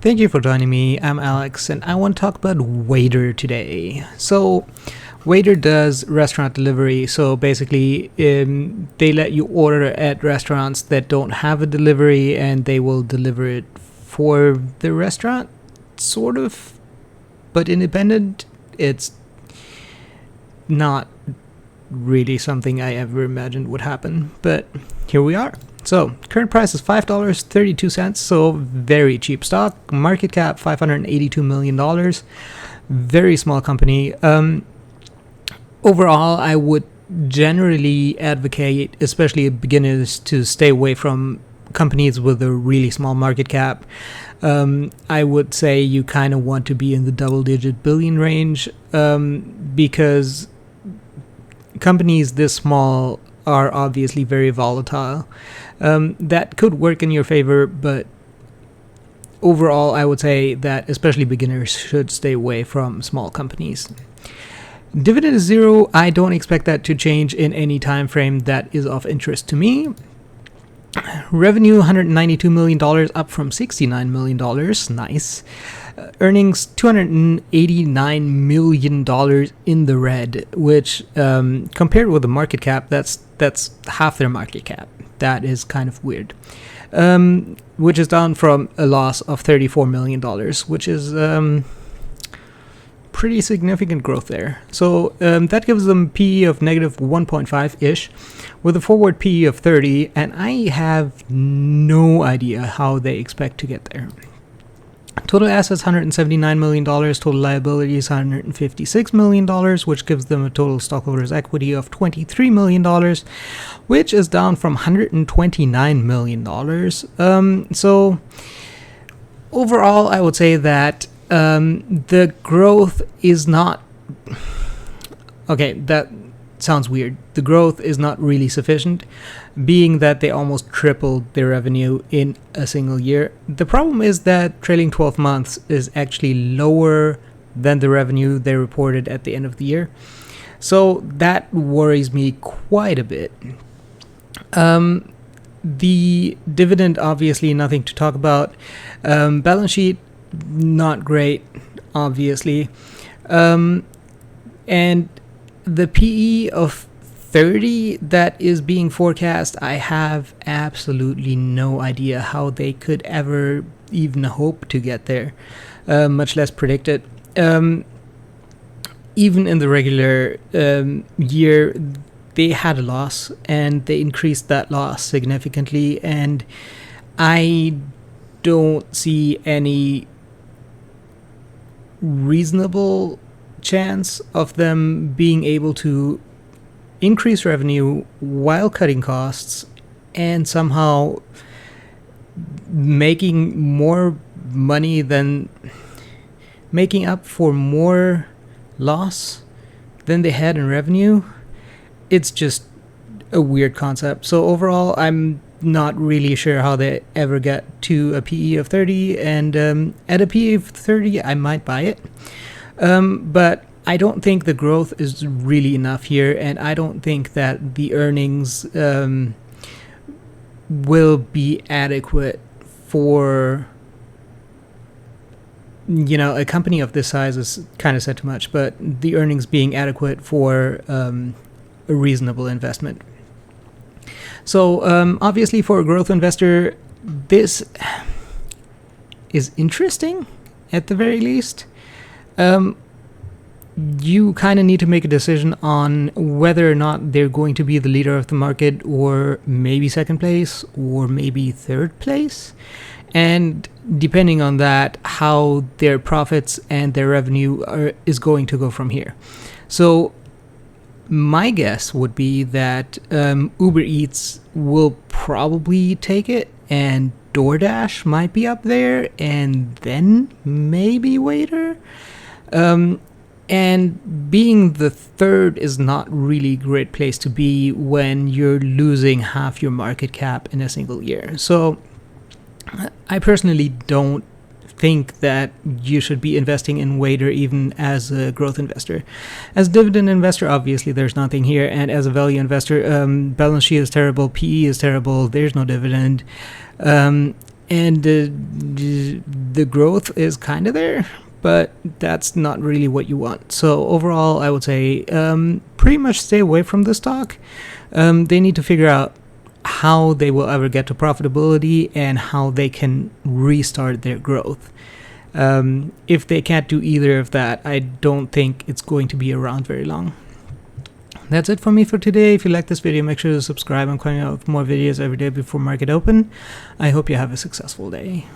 Thank you for joining me. I'm Alex, and I want to talk about Waitr today. So, Waitr does restaurant delivery. So basically, they let you order at restaurants that don't have a delivery, and they will deliver it for the restaurant, sort of, but independent. It's not really something I ever imagined would happen, but here we are. So, current price is $5.32, so very cheap stock. Market cap $582 million. Very small company. Overall, I would generally advocate, especially beginners, to stay away from companies with a really small market cap. I would say you kind of want to be in the double-digit billion range because companies this small are obviously very volatile. That could work in your favor, but overall, I would say that especially beginners should stay away from small companies. Dividend is 0. I don't expect that to change in any time frame that is of interest to me. Revenue $192 million, up from $69 million. Nice. Earnings $289 million in the red, which compared with the market cap, that's half their market cap. That is kind of weird. Which is down from a loss of $34 million, which is pretty significant growth there. So that gives them PE of negative 1.5-ish with a forward PE of 30, and I have no idea how they expect to get there. Total assets $179 million, total liabilities $156 million, which gives them a total stockholders' equity of $23 million, which is down from $129 million. So overall, I would say that the growth is not... Okay, that sounds weird. The growth is not really sufficient, being that they almost tripled their revenue in a single year. The problem is that trailing 12 months is actually lower than the revenue they reported at the end of the year. So that worries me quite a bit. The dividend, obviously nothing to talk about. Balance sheet, not great, obviously. And the PE of 30 that is being forecast, I have absolutely no idea how they could ever even hope to get there, much less predict it. Even in the regular year, they had a loss, and they increased that loss significantly, and I don't see any reasonable chance of them being able to increase revenue while cutting costs and somehow making more money than making up for more loss than they had in revenue. It's just a weird concept. So overall, I'm not really sure how they ever get to a PE of 30, and at a PE of 30 I might buy it, but I don't think the growth is really enough here, and I don't think that the earnings will be adequate for, a company of this size is kind of said too much, but the earnings being adequate for a reasonable investment. So obviously for a growth investor, this is interesting at the very least. You kind of need to make a decision on whether or not they're going to be the leader of the market, or maybe second place, or maybe third place. And depending on that, how their profits and their revenue is going to go from here. So my guess would be that Uber Eats will probably take it, and DoorDash might be up there, and then maybe Waitr. And being the third is not really a great place to be when you're losing half your market cap in a single year. So I personally don't think that you should be investing in Waitr even as a growth investor. As a dividend investor, obviously there's nothing here, and as a value investor, balance sheet is terrible, PE is terrible, there's no dividend, and the growth is kind of there, but that's not really what you want. So overall, I would say pretty much stay away from the stock. They need to figure out how they will ever get to profitability and how they can restart their growth. If they can't do either of that, I don't think it's going to be around very long. That's it for me for today. If you like this video, make sure to subscribe. I'm coming out with more videos every day before market open. I hope you have a successful day.